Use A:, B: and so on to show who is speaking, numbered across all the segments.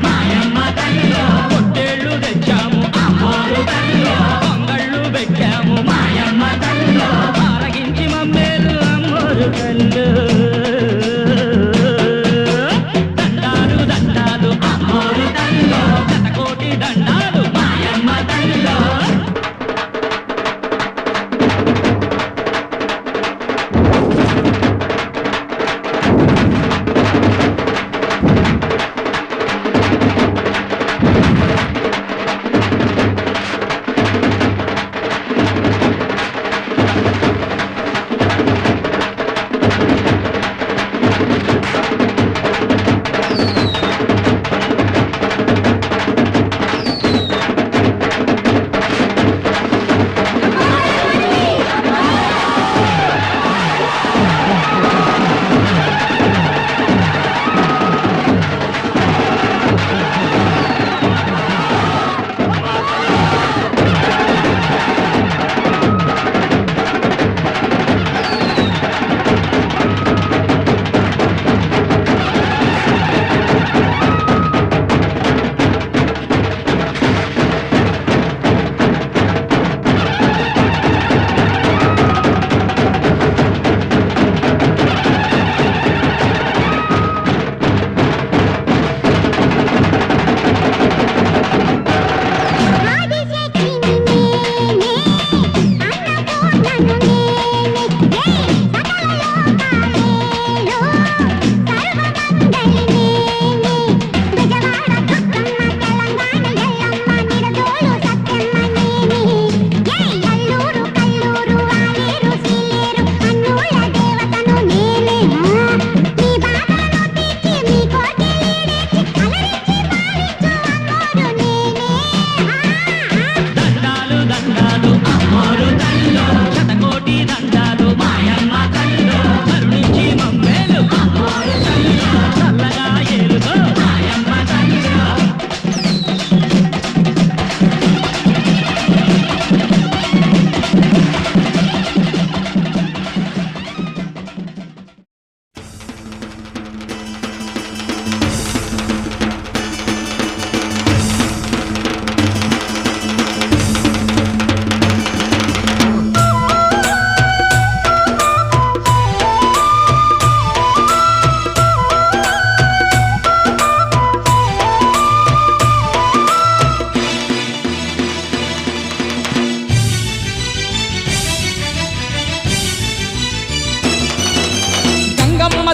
A: మాయమ్మ తల్లో పొట్టేళ్ళు తెచ్చాము అమ్మోరు తల్లో పొంగళ్ళు పెట్టాము మాయమ్మ తల్లో ఆరగించి మమ్మేలు అమ్మోరు తల్లు దండాలు దండాలు అమ్మోరు తల్లో శతకోటి దండాలు మాయమ్మ తల్లో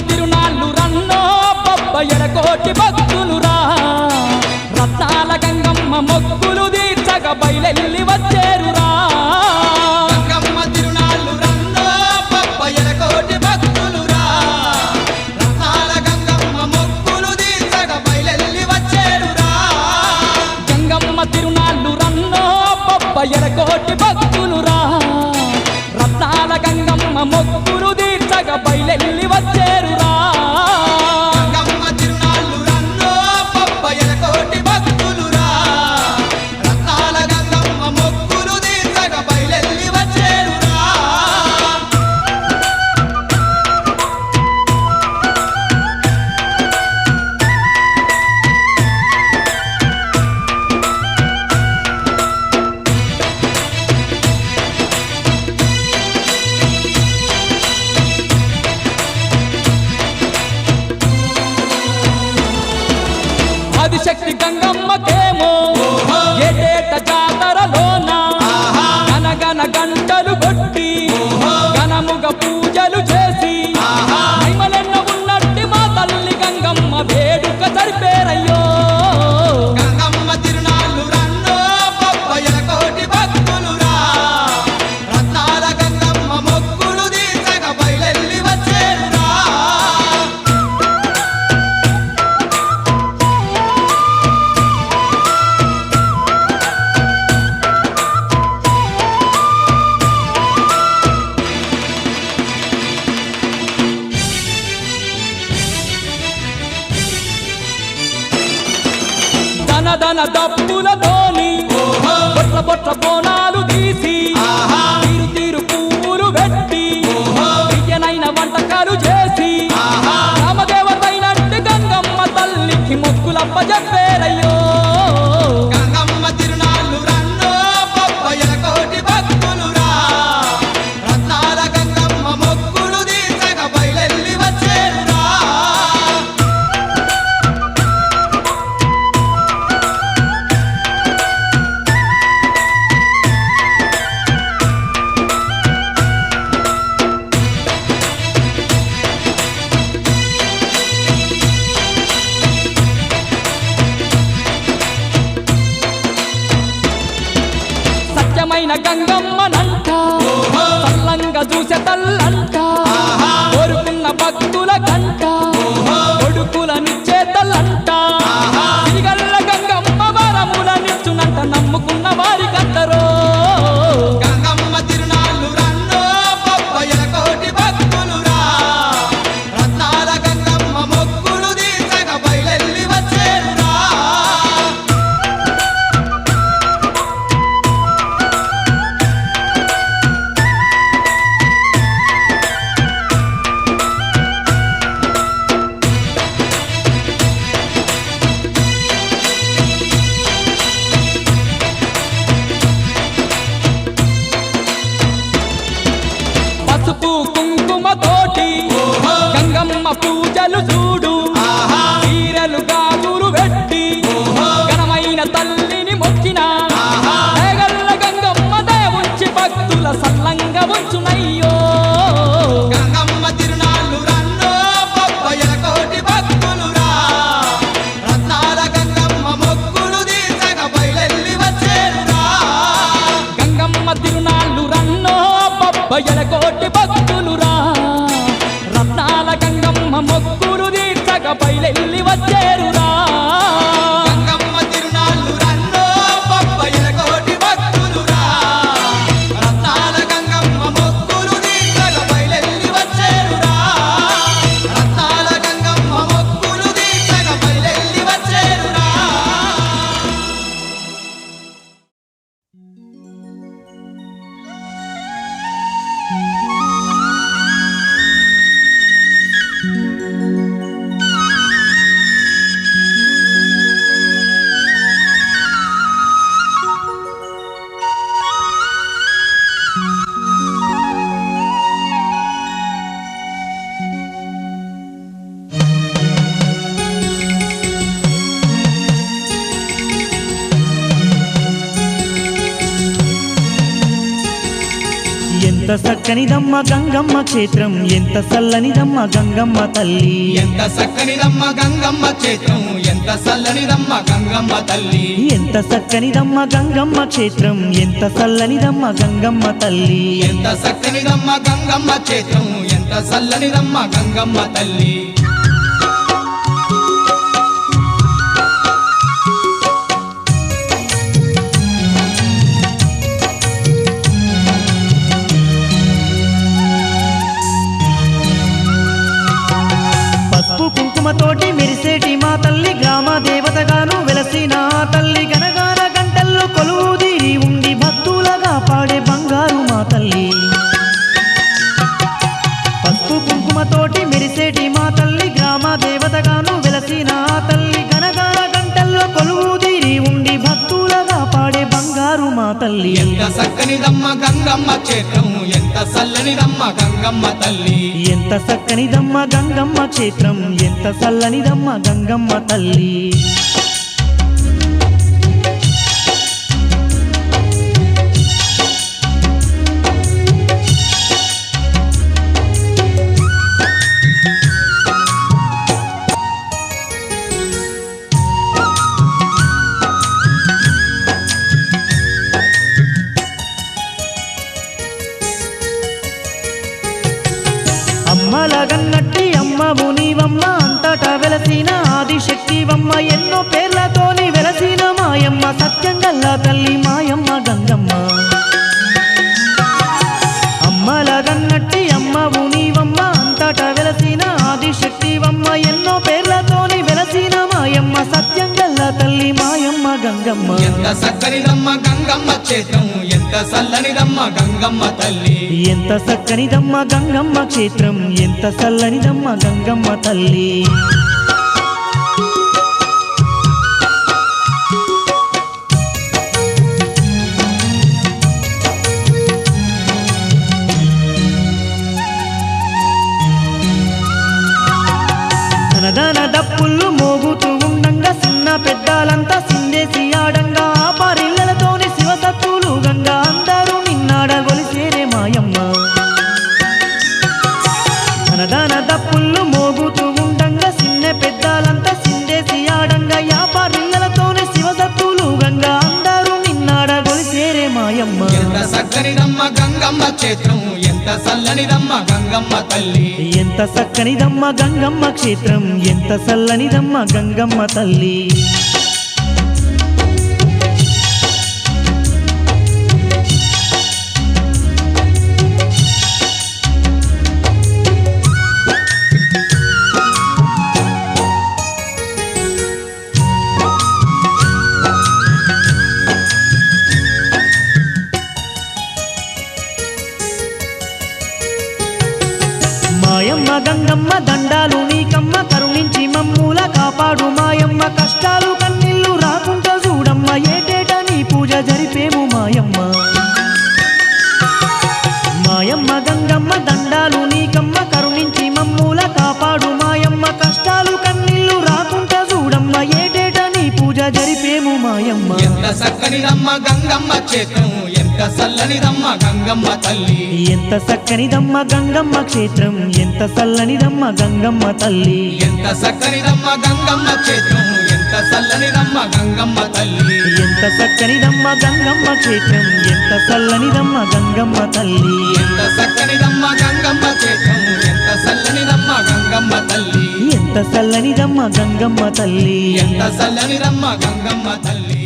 B: తిరునాళ్ళు రన్నో బొబ్బయడకోటి భక్తులురా రత్నాల గంగమ్మ మొక్కులు తీర్చగా బయలెల్లి వచ్చేరురా
C: గంగమ్మ తిరునాళ్ళు రన్నో బొబ్బయడకోటి భక్తులురా రత్నాల గంగమ్మ మొక్కులు తీర్చగా బయలెల్లి వచ్చేరురా
B: గంగమ్మ తిరునాళ్ళు రన్నో బొబ్బయడకోటి భక్తులురా రత్నాల గంగమ్మ మొక్కులు తీర్చగా బయలెల్లి వచ్చేరురా
C: గంగమ్మ తిరునాళ్ళు రన్నో బొబ్బయడకోటి భక్తులురా రత్నాల గంగమ్మ మొక్కులు
B: సల్లనైన గంగమ్మనంట సల్లంగా చూసే తల్లంట కోరుకున్న భక్తుల కంట కొడుకులనిచ్చే తల్లంట సిరిగల్ల గంగమ్మ వరములనిచ్చునంట నమ్ముకున్న వారికందరో
C: గంగమ్మ తిరునాళ్ళు రన్నో బొబ్బయ్యల కోటి భక్తులురా రత్నాల గంగమ్మ మొక్కులు తీర్చగ బయలెల్లి వచ్చేరురా
B: పసుపు కుంకుమతోటి గంగమ్మ పూజలు చూడు చీరలు గాజులు పెట్టి ఘనమైన తల్లిని మొక్కిన దేగల్ల గంగమ్మ దేవుంచి భక్తుల సల్లంగా ఉంచునయ్యో
C: గంగమ్మ తిరునాళ్ళు రన్నో బొబ్బయ్యల కోటి భక్తులురా రత్నాల గంగమ్మ మొక్కులు తీర్చగ బయలెల్లి వచ్చేరురా
B: గంగమ్మ తిరునాళ్ళు రన్నో బొబ్బయ్యల కోటి భక్తులురా రత్నాల గంగమ్మ మొక్కులు తీర్చక బయలెల్లి వచ్చేరురా
C: గంగమ్మ తిరునాళ్ళు రన్నో బొబ్బయ్యల కోటి భక్తులురా రత్నాల గంగమ్మ మొక్కులు తీర్చగ బయలెల్లి వచ్చేరురా రత్నాల గంగమ్మ మొక్కులు తీర్చగ బయలెల్లి వచ్చేరురా
D: ఎంత చక్కనిదమ్మ గంగమ్మ క్షేత్రం ఎంత చల్లనిదమ్మ గంగమ్మ తల్లి
C: ఎంత చక్కనిదమ్మ గంగమ్మ క్షేత్రం ఎంత చల్లనిదమ్మ గంగమ్మ తల్లి
D: ఎంత చక్కనిదమ్మ గంగమ్మ క్షేత్రం ఎంత చల్లనిదమ్మ గంగమ్మ తల్లి
C: ఎంత చక్కనిదమ్మ గంగమ్మ క్షేత్రం ఎంత చల్లనిదమ్మ గంగమ్మ తల్లి
D: పసుపు కుంకుమతోటి మెరిసేటి మా తల్లి గ్రామ దేవతగాను వెలసిన ఆ తల్లి గనగాన గంటల్లో కొలువుదీరి ఉండి భక్తులగా పాడే బంగారు మా తల్లి పసుపు కుంకుమతోటి మెరిసేటి మా తల్లి గ్రామ దేవతగాను వెలసిన ఆ తల్లి గనగాన గంటల్లో కొలువుదీరి ఉండి భక్తులగా పాడే బంగారు మా తల్లి
C: ఎంత చక్కనిదమ్మ గంగమ్మ క్షేత్రం ఎంత చల్లనిదమ్మ గంగమ్మ తల్లి
D: ఎంత చక్కనిదమ్మ గంగమ్మ క్షేత్రం ఎంత చల్లనిదమ్మ గంగమ్మ తల్లి అమ్మలగన్నట్టి అమ్మవు నీవమ్మ అంతటా వెలసిన ఆదిశక్తివమ్మ ఎన్నో పేర్లతోని వెలసిన మాయమ్మ సత్యంగల్లా తల్లి మాయమ్మ గంగమ్మ అమ్మలగన్నట్టి అమ్మవు నీవమ్మ అంతటా వెలసిన ఆదిశక్తివమ్మ ఎన్నో పేర్లతోని వెలసిన మాయమ్మ సత్యంగల్లా తల్లి మాయమ్మ గంగమ్మ
C: ఎంత చక్కనిదమ్మ గంగమ్మ క్షేత్రం ఎంత చల్లనిదమ్మ గంగమ్మ తల్లి
D: ఎంత చక్కనిదమ్మ గంగమ్మ క్షేత్రం ఎంత చల్లనిదమ్మ గంగమ్మ తల్లి ధనధన దప్పుళ్ళు మోగుతూ ఉండంగా చిన్న పెద్దాలంతా సిందేసి ఆడంగా ఆ పారిళ్ళతోని శివసత్తులు గంగా అందరూ నిన్నాడ గొలిసేరే మాయమ్మ ధనధన దప్పుళ్ళు మోగుతూ ఉండంగా చిన్న పెద్దాలంతా సిందేసి ఆడంగా ఆ పారిళ్ళతోని శివసత్తులు గంగా అందరూ నిన్నాడ గొలిసేరే మాయమ్మ
C: ఎంత సక్కనిదమ్మ గంగమ్మ క్షేత్రం ఎంత చల్లనిదమ్మ గంగమ్మ తల్లి
D: ఎంత చక్కనిదమ్మ గంగమ్మ క్షేత్రం ఎంత చల్లనిదమ్మ గంగమ్మ తల్లి మాయమ్మ గంగమ్మ దండాలు నీకమ్మ కరుణించి మమ్ముల కాపాడు మాయమ్మ కష్టాలు కన్నీళ్లు రాకుండా చూడమ్మ ఏటేట నీ పూజ జరిపేము మాయమ్మ మాయమ్మ గంగమ్మ దండాలు నీకమ్మ కరుణించి మమ్ముల కాపాడు మాయమ్మ కష్టాలు కన్నీళ్లు రాకుండా చూడమ్మ ఏటేట నీ పూజ జరిపేము మాయమ్మ
C: ఎంత సక్కనిదమ్మ గంగమ్మ క్షేత్రం ఎంత చల్లనిదమ్మ గంగమ్మ తల్లి
D: ఎంత చక్కనిదమ్మ గంగమ్మ క్షేత్రం ఎంత చల్లనిదమ్మ గంగమ్మ తల్లి
C: ఎంత సక్కనిదమ్మ గంగమ్మ క్షేత్రం ఎంత చల్లనిదమ్మ గంగమ్మ తల్లి
D: ఎంత చక్కనిదమ్మ గంగమ్మ క్షేత్రం ఎంత చల్లనిదమ్మ గంగమ్మ తల్లి
C: ఎంత సక్కనిదమ్మ గంగమ్మ క్షేత్రం ఎంత చల్లనిదమ్మ గంగమ్మ తల్లి
D: ఎంత చల్లనిదమ్మ గంగమ్మ తల్లి
C: ఎంత చల్లనిదమ్మ గంగమ్మ తల్లి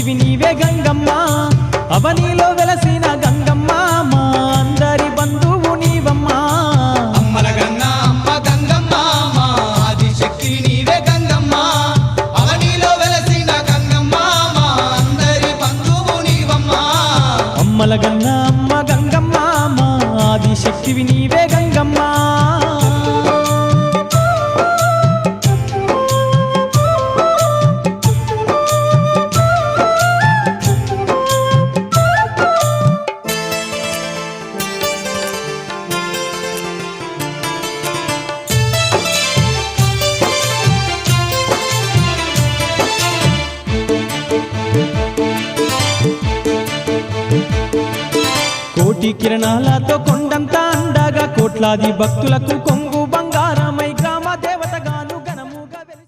B: శక్తివి నీవే గంగమ్మ అవనిలో వెలసిన గంగమ్మ మా అందరి బంధువు నీవమ్మా
C: అమ్మల గన్నా అమ్మ గంగమ్మ మా ఆదిశక్తి నీవే గంగమ్మ అవనిలో వెలసిన గంగమ్మ మా అందరి బంధువు నీవమ్మ
B: అమ్మల గన్న అమ్మ గంగమ్మ మా ఆదిశక్తివి నీవే గంగమ్మ కోటి కిరణాలతో కొండంతా అండగా కోట్లాది భక్తులకు కొంగు బంగారమై గ్రామ దేవతగాను ఘనముగా వెలిసి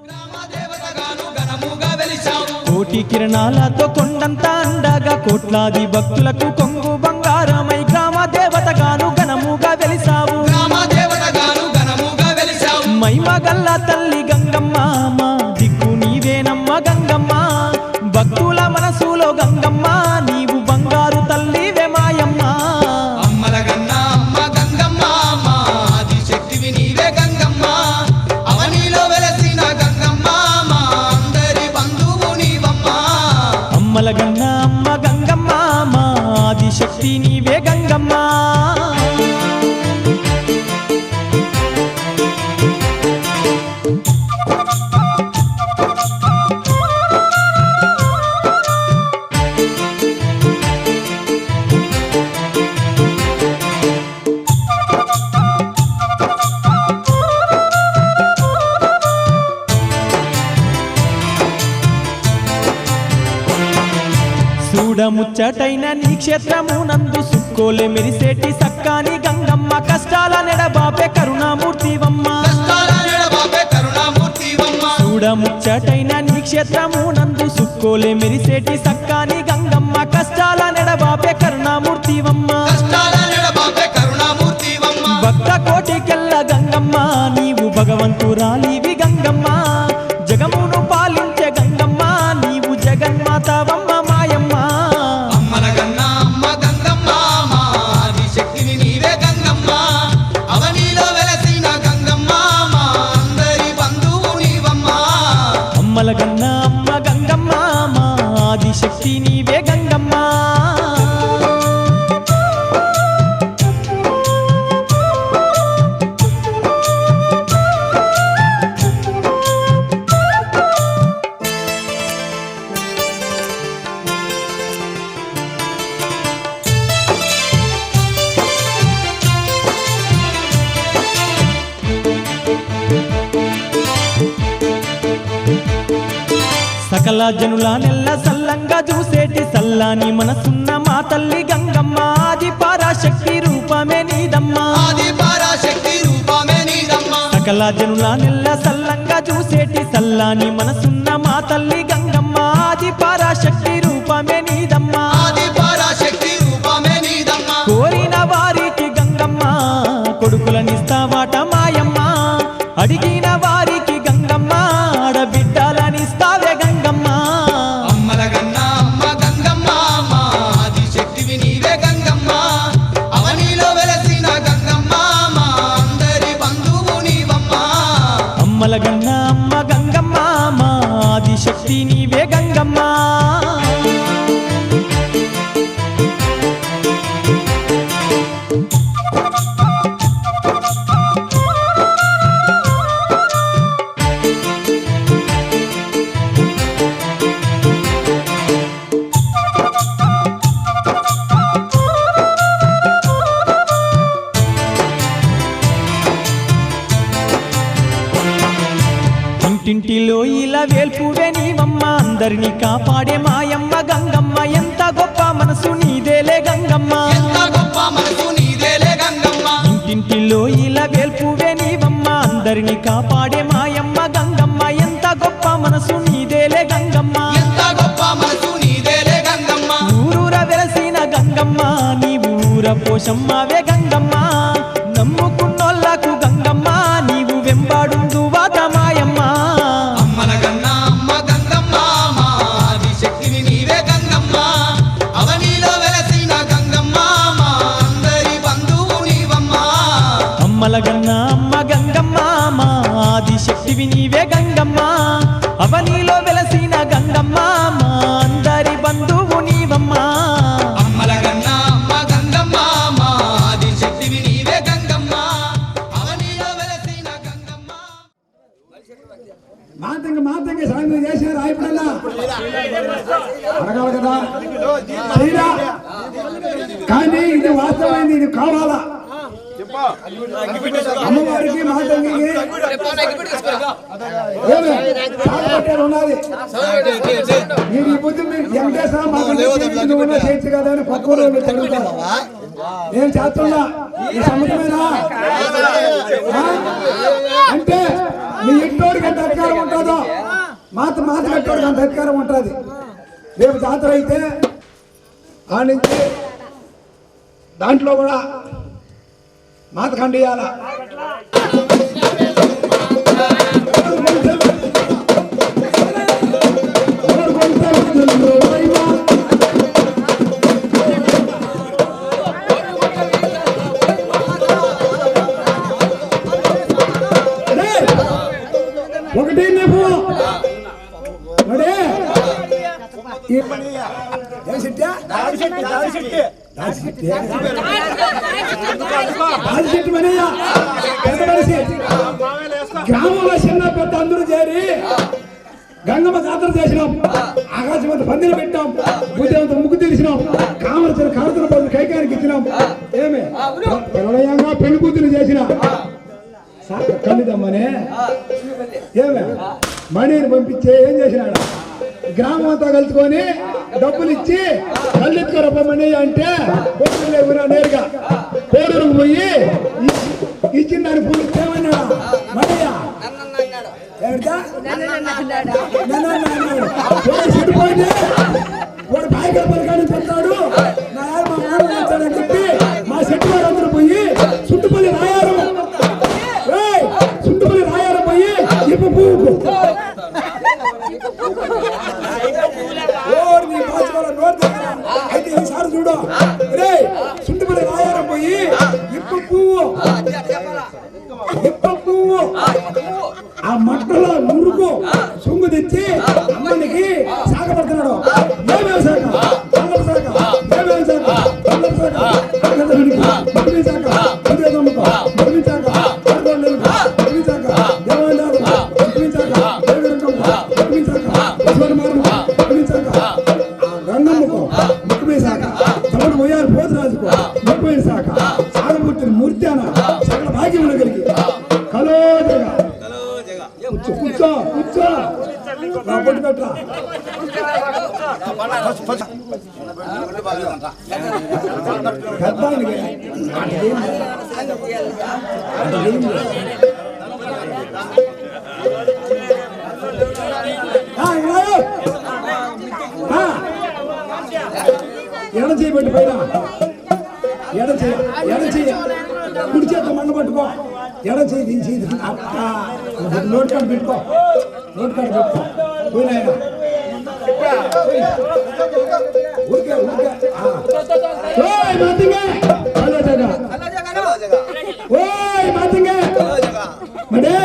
C: గ్రామదేవతగాను ఘనముగా వెలిశావు
B: కోటి కిరణాలతో కొండంతా అండగా కోట్లాది భక్తులకు కొంగు బంగారమై గ్రామ దేవతగాను ఘనముగా వెలిసావు
C: గ్రామదేవతగాను ఘనముగా వెలిశావు
B: మైమగల్ల తల్లి గంగమ్మ మా దిక్కు నీవేనమ్మ గంగమ్మ భక్తుల మనసులో గంగమ్మ నీవు బంగారు తల్లివే మాయమ్మ
C: అమ్మల గన్నా అమ్మ గంగమ్మ మా ఆదిశక్తివి నీవే గంగమ్మ అవనిలో వెలసిన గంగమ్మ మా అందరి బంధువు నీవమ్మ
B: అమ్మల గన్న అమ్మ గంగమ్మ మా ఆదిశక్తి నీవే గంగమ్మ చూడముచ్చటైన నీ క్షేత్రము నందు సుక్కోలే మెరిసేటి సక్కాని గంగమ్మ కష్టాల నెడబాపే కరుణామూర్తివమ్మ
C: కష్టాల నెడబాపే కరుణామూర్తివమ్మ
B: చూడముచ్చటైన నీ క్షేత్రము నందు సుక్కోలే మెరిసేటి సక్కాని గంగమ్మ కష్టాల నెడబాపే కరుణామూర్తివమ్మ
C: కష్టాల నెడబాపే కరుణామూర్తివమ్మ
B: భక్త కోటికెల్ల గంగమ్మ నీవు భగవంతురాలివి గంగమ్మ జగమును పాలించే గంగమ్మ నీవు జగన్మాతవమ్మ మాయమ్మ
C: అమ్మల గన్నా అమ్మ గంగమ్మ మా ఆదిశక్తివి నీవే గంగమ్మ అవనిలో వెలసిన గంగమ్మ మా అందరి బంధువు నీవమ్మ
B: అమ్మల గన్న అమ్మ గంగమ్మ మా ఆదిశక్తి నీవే గంగమ్మ సకల జనుల నెల్ల సల్లంగా చూసేటి సల్లాని మనసున్న మా తల్లి గంగమ్మ ఆది పరాశక్తి రూపమే నీదమ్మ
C: ఆది పరాశక్తి రూపమే నీదమ్మ
B: సకల జనుల నెల్ల సల్లంగా చూసేటి సల్లాని మనసున్న మా తల్లి గంగమ్మ ఆది పరాశక్తి రూపమే నీదమ్మ
C: ఆది పరాశక్తి రూపమే నీదమ్మ
B: కోరిన వారికి గంగమ్మ కొడుకులనిస్తావాట మాయమ్మ అడిగిన వారికి గంగమ్మ ఆడబిడ్డలనిస్తావే గంగమ్మ
C: అమ్మల గన్న అమ్మ గంగమ్మ మా ఆది శక్తివి నీవే గంగమ్మ అవనిలో వెలసిన గంగమ్మ మా అందరి బంధువు నీవమ్మ
B: అమ్మల గన్న అమ్మ గంగమ్మ మా ఆది శక్తి నీవే గంగమ్మ ఇంటింటిలో ఇలా వేల్పువే నీవమ్మ అందరినీ కాపాడే మాయమ్మ గంగమ్మ ఎంత గొప్ప మనసు నీదేలే గంగమ్మ
C: ఎంత గొప్ప మనసు నీదేలే గంగమ్మ
B: ఇంటింటిలో ఇలా వేల్పువే నీవమ్మ అందరినీ కాపాడే మాయమ్మ గంగమ్మ ఎంత గొప్ప మనసు నీదేలే గంగమ్మ
C: ఎంత గొప్ప మనసు నీదేలే గంగమ్మ
B: ఊరూర వెలసిన గంగమ్మ నీవు ఊర పోషమ్మవే గంగమ్మ నమ్ముకున్నోళ్ళకు గంగమ్మ నీవు వెంబాడుందువాత మాయమ్మ
C: అమ్మల గన్న అమ్మ గంగమ్మ మా ఆది శక్తివి నీవే గంగమ్మ అవనిలో వెలసిన గంగమ్మ మా అందరి బంధువు నీవమ్మ
B: అమ్మల గన్న అమ్మ గంగమ్మ మా ఆది శక్తివి నీవే గంగమ్మ అవనిలో వెలసిన గంగమ్మ మా అందరి బంధువు నీవమ్మ
C: అమ్మల గన్న అమ్మ గంగమ్మ మా ఆది శక్తివి నీవే గంగమ్మ అవనిలో వెలసిన గంగమ్మ
E: మాతంగా సాయంత్రం చేశారు ఎప్పుడన్నా అడగాలి కదా చేయరా కానీ ఇది వాస్తవమైంది ఇది కావాలా అమ్మవారికి మాతంగికి ఉన్నది మీరు ఈ బుద్ధి మీరు వెంకటేశ్వర మాకు చేయొచ్చు కదా అని పక్కన అడుగుతారు నేను చేస్తున్నా ఈ సమ్మతమేనా అంటే మీ ఇంటోడికి ఎంత అధికారం ఉంటుందో మాత కట్టోడికి అంత అధికారం ఉంటుంది రేపు జాతర అయితే ఆ నుంచి దాంట్లో కూడా మాత ఖండియాల ఒకటి నువ్వు గ్రామంలో చిన్న పెద్ద అందరూ చేరి గంగమ్మ జాతర చేసినాం ఆకాశమంత పందిలు పెట్టాం బుద్ధిమంత ముగ్గు తెలిసినాం కామరచిన కారతల పనులు కైకానికి ఇచ్చినాం ఏమే ప్రళయంగా పెళ్లి కూతురు చేసిన కల్లిదమ్మనే ఏమే మణిని పంపించే ఏం చేసినాడు గ్రామం అంతా కలుసుకొని డబ్బులు ఇచ్చి కళ్ళెత్తుకోరమ్మని అంటే నేరుగా కోడూరుకు పోయి ఇచ్చిన దాని పూర్తి ఏమన్నా మణయ్య చెడిపోయింది వాడు బాయికల పలకాన్ని చెప్తాడు మా నాన్న వచ్చాడని చెప్పి మా చెట్టు వారందరూ పోయి చుట్టుపల్లి రాయారు పోయి ఇప్పు పువ్వు అయితే ఈసారి చూడు రే చుట్టుపల్లి రాయారం పోయి ఇప్పు పువ్వు ఆ మట్టలో మురుగు సొంగు తెచ్చి అమ్మనికి సాగపడుతున్నాడు ఏమేమి శాఖ ఏమేమి రంగమ్మకు ముక్కుమే శాఖ తమను పోయారు పోతురాజుకు ముక్కుమే శాఖ సాగమూర్తిని మూర్త్యాన సకల భాగ్యములు కలిగి కలోజగా కూర్చో పొట్టు పెట్టరా పెద్ద ఆయనకి. ఎడ చేయబట్టి పైన ఎడ చేయ కుడి చేత మండ పట్టుకో ఎడ చేయి దించి నోట్ కార్డు పెట్టుకో పోయినా ఊరికే మడే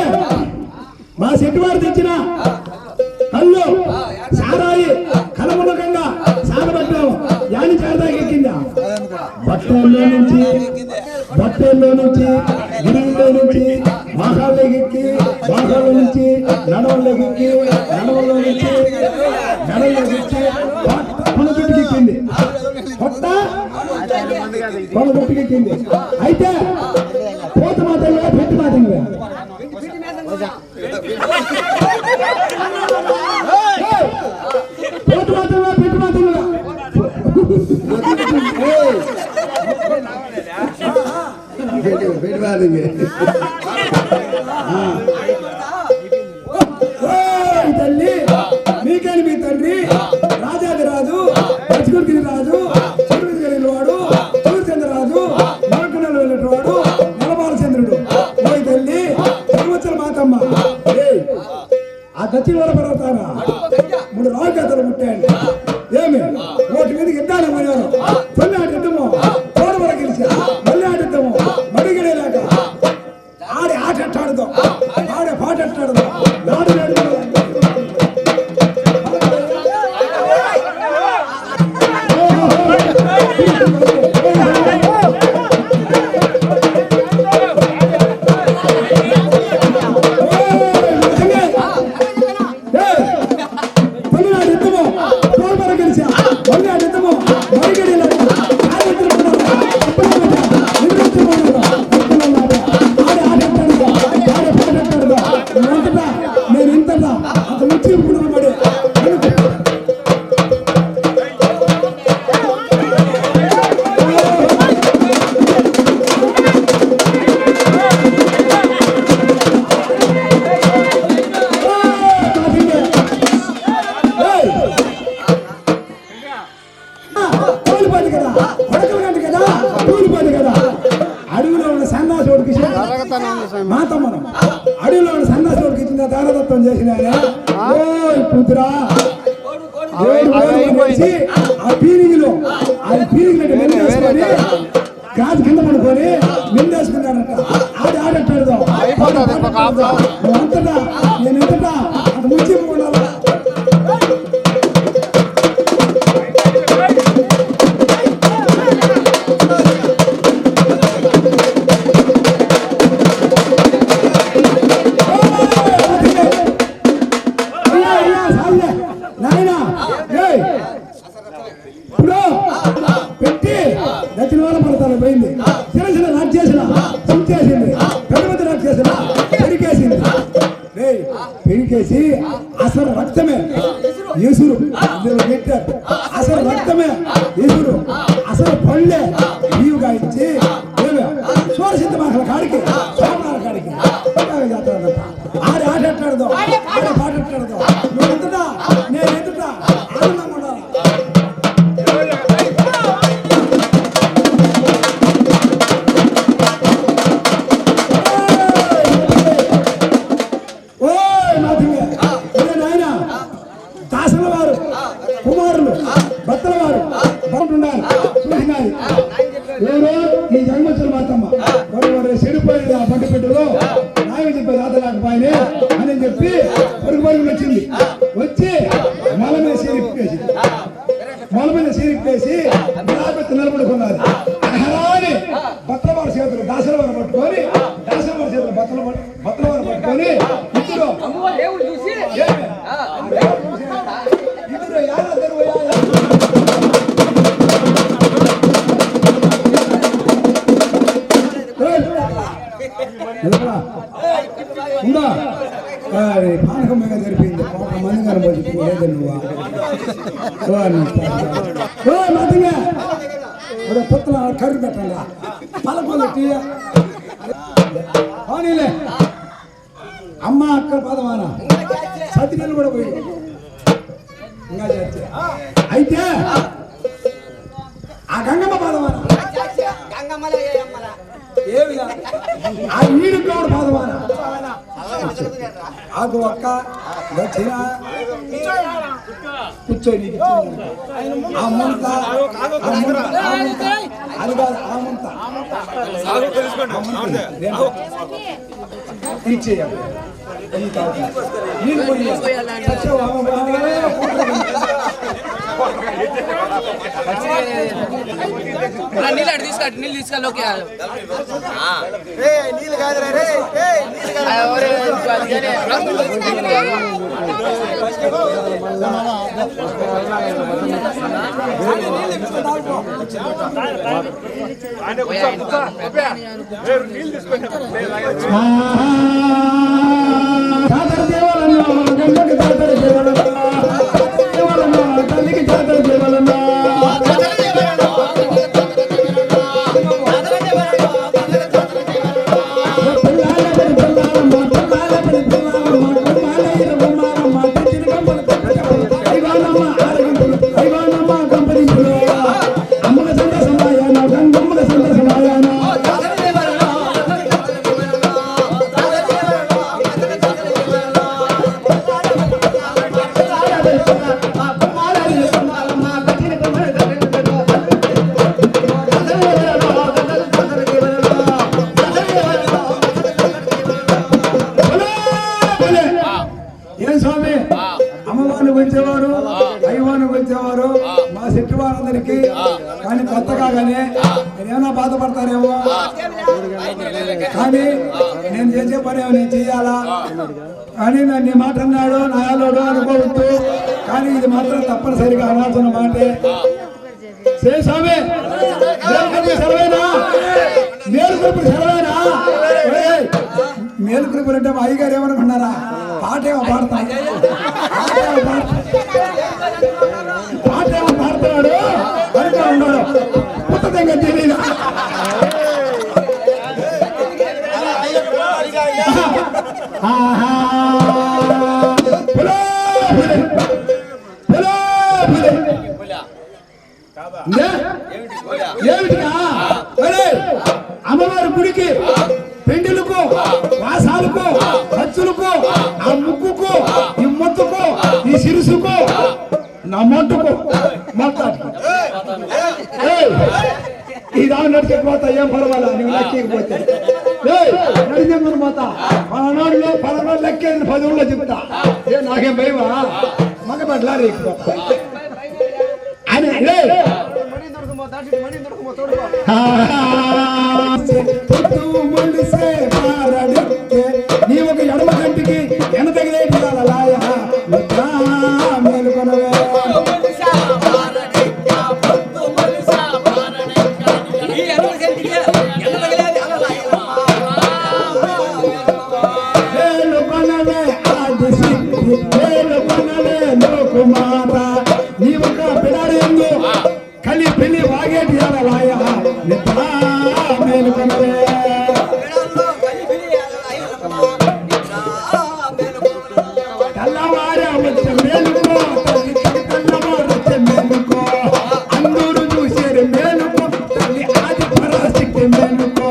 E: మా చెట్టు వారు తెచ్చిన కళ్ళు సారాయి కలములకంగా సాగబట్టాము యాని చేరదాకా ఎక్కిందా బట్టల్లో నుంచి గిరిలో నుంచి వాహాల్లోకి ఎక్కి వాహాల నుంచి నడవల్లోకి ఎక్కి నడవల్లో నుంచి నడవల్లోకి ఎక్కి కొనగొట్టుకి ఎక్కింది కొనగొట్టుకి ఎక్కింది అయితే పోత మాత్రమే పెట్టి మాత్రమే పోత మాత్రమే పెట్టి మాత్రమే తల్లి మీకని మీ తండ్రి రాజాది రాజు పచ్చిగురికి రాజు చిరుగిరి వాడు సూర్యచంద్రరాజు నరకునలు వెళ్ళేటవాడు నలబాలచంద్రుడు ఓయ్ తల్లి తిరుమచ్చల మాతమ్మ ఆ దక్షిణ వర పర్వతాన 3 రాజకథలు పుట్టాయండి ఏమి ఓటి మీదకి ఇద్దాను పోయాను తొలి ఆడిద్దాము తోడు వర గెలిచా మళ్ళీ ఆడిద్దాము మడిగడేలాక ఆడి ఆట ఆడుదాం ఆడే పాట ఆడుదాం నాడు మాతమ్మను అడవిలో సన్నాసుడికి ఇచ్చిన దానదత్వం చేసిన కూతురా ఆ పీరిగిలో నిందేసుకొని గాజు కింద పడుకొని నిందేసుకున్నాడట ఆడి ఆడట్టాడు అంతటా నేను ఎంతటా అటు ముంచి ఉండాలి పెట్టి దక్షిణ వాళ్ళ పడతాను పోయింది చిన్న చిన్న రాక్ చేసిన చించేసింది పెద్ద పెద్ద రాక్ చేసిన పెరికేసి అసలు రక్తమే ఈసురు పెట్టారు అసలు రక్తమే ఈసురు అసలు పళ్ళే నీవుగా ఇచ్చి సోరసిద్ధ మాటల కాడికి సోమనాల కాడికి ఆడి ఆట ఎట్టాడదో ఆడ పాట ఎట్టాడదో నువ్వు ఎంతటా నేను ఎంతటా ఆనందంగా ఉండాలి కుమారులు భర్తల వారు బాగుంటున్నారు చూసినారు ఎవరో ఈ జన్మచ్చుల మాతమ్మ వారు చెడిపోయిన పంట పెట్టలో నాయకు చెప్పే దాతలేకపోయినే అని చెప్పి పరుగు వచ్చింది వచ్చి మొల మీద సీరిప్పేసి నిలబడుకున్నారు అని భర్తల వారి చేతులు దాసల వారు పట్టుకొని దాసల వారి చేతులు భర్తల వారు పట్టుకొని ఇద్దరు ఉందా పానకం మీద జరిపింది మంది కనబోతుంది లేదు నువ్వు మతంగా పుత్తల కర్రీ పెట్టాలా పలపల పోనీలే అమ్మ అక్కడ పదమాన సతికలు కూడా పోయి ఇంకా చేస్తే అయితే ఆ గంగమ్మ పదమాన ఏమిలా ఆ నీడు కూడా పదమాన ఆకు ఒక్క వచ్చిన కూర్చొని ఆ ముంత అది కాదు ఆ ముంత ఇచ్చేయాలి నీళ్ళు పోయి
F: నీళ్ళు తీసుకెళ్ళి
C: నీళ్ళు కాదు రే
E: జాతర దేవాలన్నా గంగకి జాతర దేవాలన్నా దేవాలన్నా తల్లికి జాతర దేవాలన్నా మా చెట్టు వారందరికీ కానీ కొత్తగా కానీ నేనేమన్నా బాధపడతానేమో కానీ నేను చేసే పని నేను చెయ్యాలా కానీ నన్ను మాట అన్నాడు నాయాలోడు అనుకోవద్దు కానీ ఇది మాత్రం తప్పనిసరిగా అనాల్సిన మాటే స్వామి సెలవేనా మేలుకురుపులు సెలవేనా మేలుకురుపులు అంటే మా అయ్యగారు ఏమనుకున్నారా పాటేమో పాడతాడు పాడుతున్నాడు అనుకో ఉన్నాడు పుస్తకంగా తెలియదు ఏమిటిగా అమ్మవారి గుడికి పెండులకు వాసాలకు ఖర్చులకు ఆ ముక్కుకు ఈ మొత్తుకు ఈ సిరుసుకు నా మొట్టుకు మొత్తానికి ఈ దాని నడిచిపోతా ఏం పర్వాలా నువ్వు లెక్కకపోతే నడిచే పోతా పలానాడులో పలానాడు లెక్కేది 10 ఊళ్ళో చెప్తా నాకేం భయమా మగ పట్ల నీ ఒక ఎడమ కంటికి ఎన తగిలేటి మేలుకొనవే లోకుమాత నీ ఒక పిడారి ఎందు కలి పెళ్లి వాగేటి లాయ మేలుకొనవే తెల్లవారే వచ్చే మేలుకో తెల్లవారు వచ్చే మేలుకో అందరూ చూసేరు మేలుకో తల్లి ఆది పరాశక్తి మేలుకో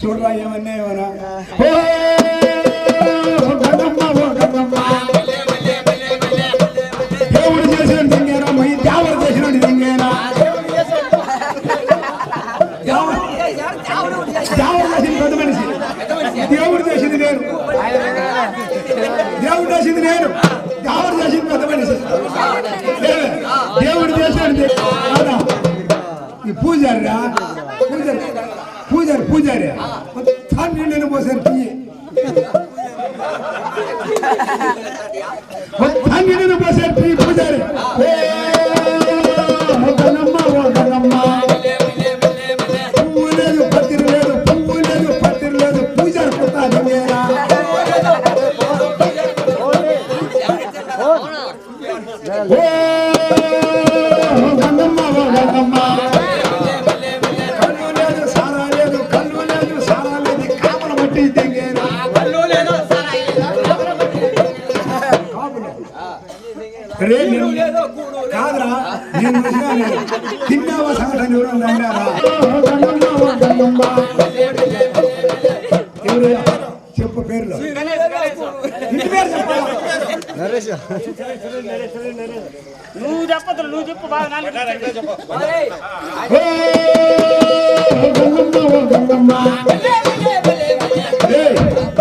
E: చూడరా ఏమన్నా ఏమన్నా గంగమ్మ ఓ గంగమ్మ దేవుడు చేసిన దింగేనా మై దేవరు చేసిన దింగేనా దేవరు చేసిన పెద్ద మనిషి దేవుడు చేసింది నేను దేవుడు చేసింది నేను దేవరు చేసింది పెద్ద మనిషి దేవుడు చేసిన ఈ పూజారిరా పూజారి మొత్తం నేను పోసారు తీయి మొత్తం నేను పోసారు తీయి పూజారి పువ్వు లేదు పత్తిరి లేదు పువ్వు లేదు పత్తిరి లేదు పూజారి కొత్త గంగమ్మ గంగమ్మ కాదురా నేను తిన్నావా సంఘటన ఎవరు అన్నారా ఎవరు చెప్పు పేర్లు ఇంటి పేరు చెప్పాలా
D: నువ్వు చెప్పదు నువ్వు చెప్పు బాగా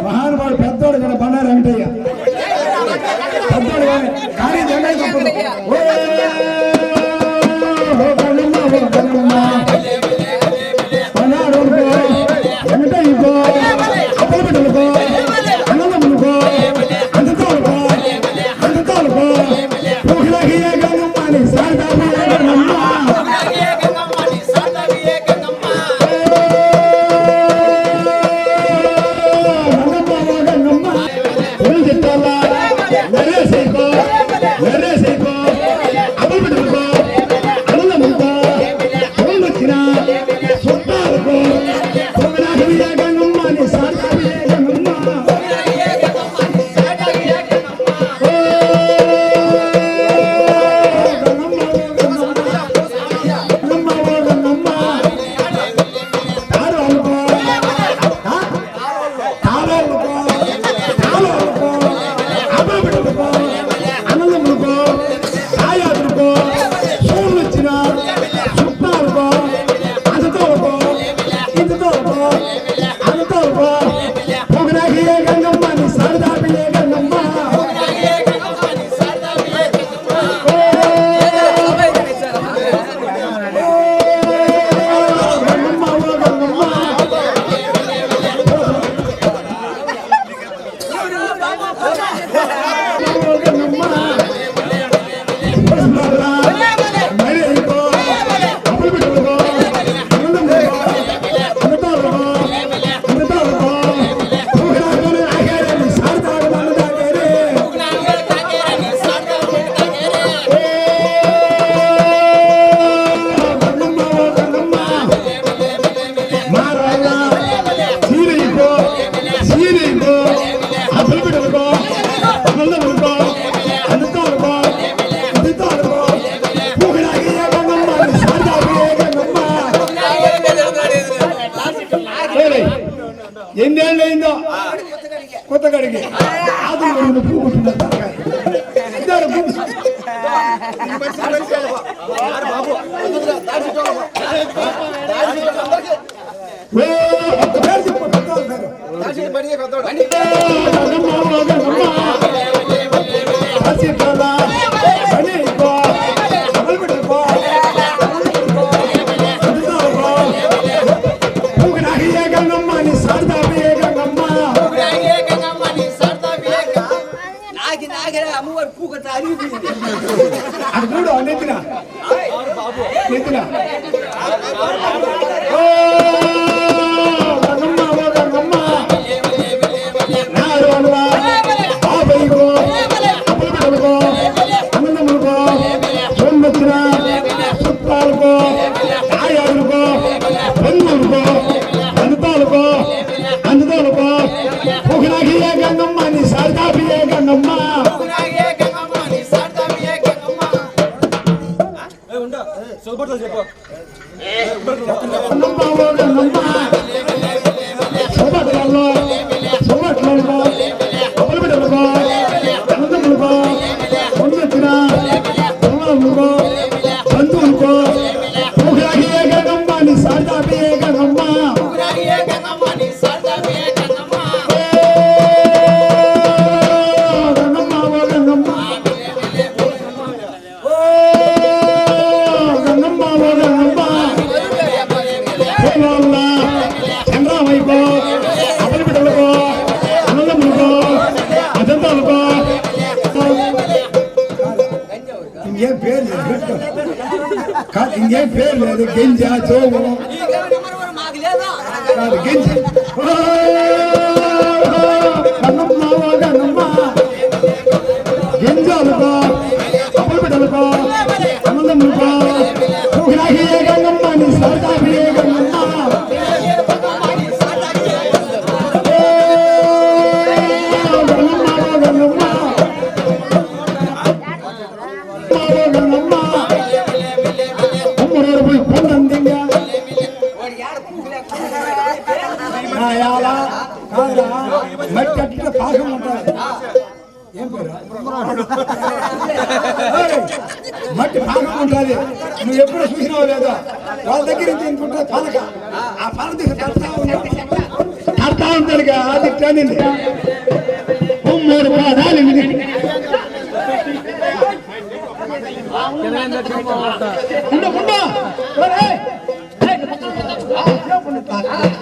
E: మహానుభావుడు పెద్దోడు కదా బండారు వెంకటయ్య పెద్దోడు కానీ జెండా చెప్పదు బండారు వెంకటయ్యకో అప్పల బిడ్డలకో అన్నదమ్ములకో అందుకోలకో అందుకోలకో పూలగియ గంగమ్మని సాదామి గంగమ్మ ఎన్నేళ్ళు అయిందో కొత్త గడికి ఆదులు పువ్వు అది చూడు నెత్తిన నెత్తిన చుట్టాలకో ఆయాదులకో బంధువులకో అందుతాలకో అందుతాలకో పుగినాగియే గంగమ్మ నీ సారదాపియే గంగమ్మ ఇంకేం పేరు లేదు గింజ చోము గింజ గింజలుకో అప్పులు బిడ్డలుకో అనందములుకో గంగమ్మ నీ సరదాబి గంగమ్మ మట్టి అట్లా పాకం ఉంటుంది ఏం పేరు మట్టి పాకం ఉంటుంది నువ్వు ఎప్పుడు చూసినావు లేదా వాళ్ళ దగ్గర నుంచి తింటుంటే పలక ఆ పలక కడతా ఉంటాడు అది ట్రైనింగ్ 3 పాదాలు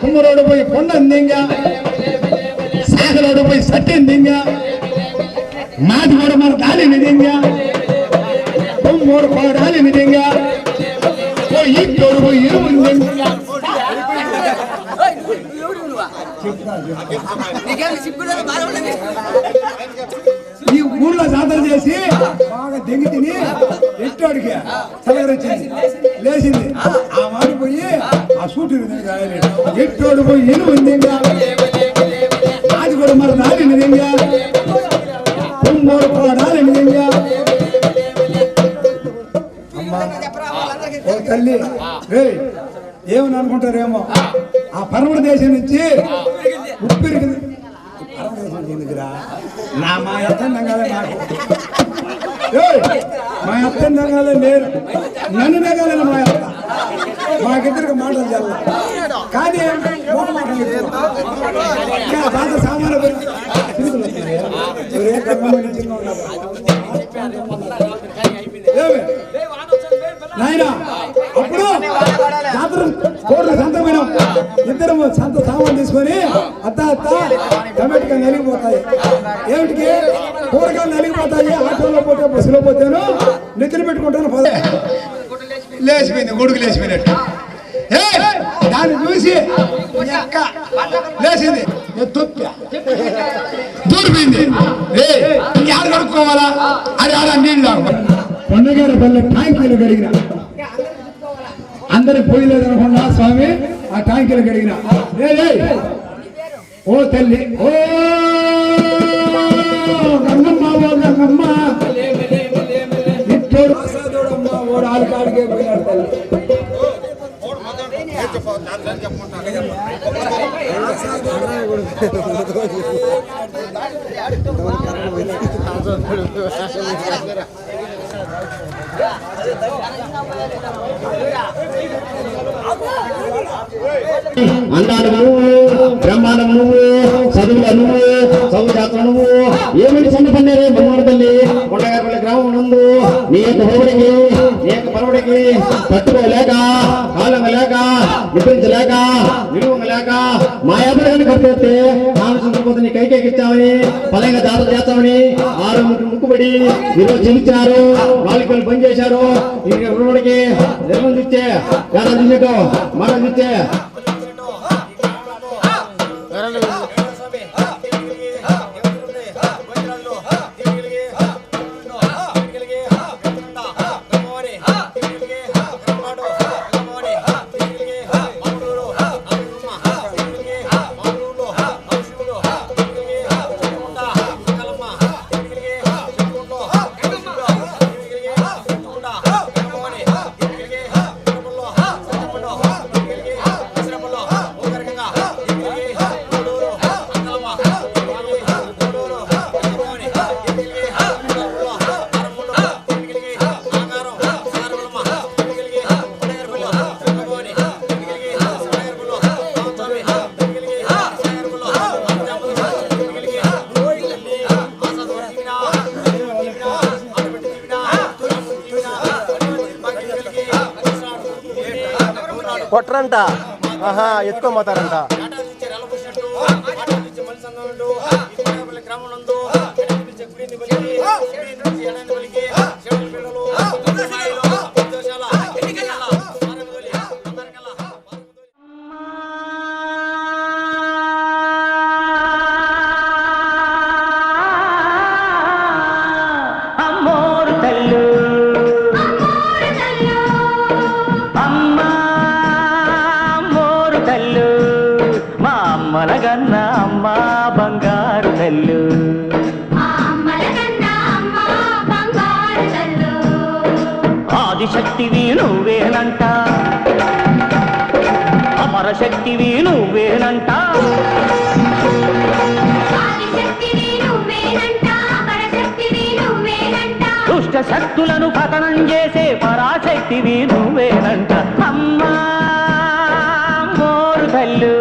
E: కుమ్మరోడు పోయి కొండ అందింగా సాగరోడు పోయి సట్టిందింగా మాది కూడా మన దాలి నిదింగా కుమ్మోడు పాడాలి నిదింగా పోయి తోడు పోయి ఇరువుందింగా ఈ ఊర్లో జాతర చేసి బాగా దిగి తిని ఎట్టోడికి చల్లగరొచ్చింది లేచింది ఆ మాడి పోయి ఆ సూటు ఎట్టోడు పోయి ఇరువుందింగా అది కూడా మరి దాని నిజంగా కుమ్మోడు పాడాలి నిజంగా ఓ తల్లి రే ఏమని అనుకుంటారేమో ఆ పరమణ దేశం నుంచి ఉప్పిరికి ఎందుకురా నా మా అత్తంగాలే నాకు మా అత్తంగాలే నేను నన్ను నెగాలని మా అత్త మాకిద్దరికి మాటలు చల్ల కానీ పాత సామాన్లు నాయన అప్పుడు జాతర కోట్ల సంతమైన ఇద్దరు సంత సామాన్ తీసుకొని అత్త టమాటా నలిగిపోతాయి ఏమిటికి కూరగాయలు నలిగిపోతాయి ఆటోలో పోతే బస్సులో పోతాను నిద్ర పెట్టుకుంటాను లేచిపోయింది గొడుగు లేచిపోయినట్టు దాన్ని చూసి లేచింది దూరిపోయింది ఇంకేడ కడుక్కోవాలా అది ఆడ నీళ్ళు కొండగారి పల్లె ట్యాంకీలు కడిగిన అందరికి పోయలేదు అనుకున్నా స్వామి ఆ ట్యాంకీలు కడిగిన ఓ తల్లి ఓ గంగమ్మ ఓ గంగమ్మ ఇట్టోడు అసాదోడమ్మ ఓడు ఆడికాడికే పోయినాడు తల్లి
G: అందాలు నువ్వు బ్రహ్మాండం నువ్వు చదువుల నువ్వు చదువు జాతర నువ్వు ఏమిటి చిన్న పన్నీరే బొమ్మడి తల్లి కొండగాపల్లి గ్రామం నందు నీ యొక్క హోడికి నీ యొక్క పరువుడికి తట్టుకోలేక కాలంగా లేక నిప్పించలేక నిలువంగా లేక మా ఎదురుగాని కట్టేస్తే రామచంద్రపోతే నీ కైకెక్కిచ్చామని పలంగా జాతర చేస్తామని 6 ముక్కుబడి ఈరోజు చెల్లించారు వాళ్ళకి పని చేశారు ఈ హోడికి నిర్బంధించే ఏడాదితో మరణించే
H: కొట్రంట ఆహా ఎత్తుకోమోతారంట
A: అమ్మోరు తల్లు అమ్మా అమ్మోరు తల్లు మా అమ్మలగన్న అమ్మ బంగారు తల్లు ఆదిశక్తివి నువ్వేనంట అమరశక్తివి నువ్వేనంట దుష్ట శక్తులను పతనం చేసే పరాశక్తివి నువ్వేనంట అమ్మా మోరు తల్లు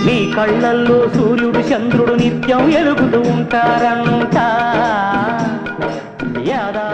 A: నీ కళ్ళల్లో సూర్యుడు చంద్రుడు నిత్యం ఎలుగుతూ ఉంటారంట యాదా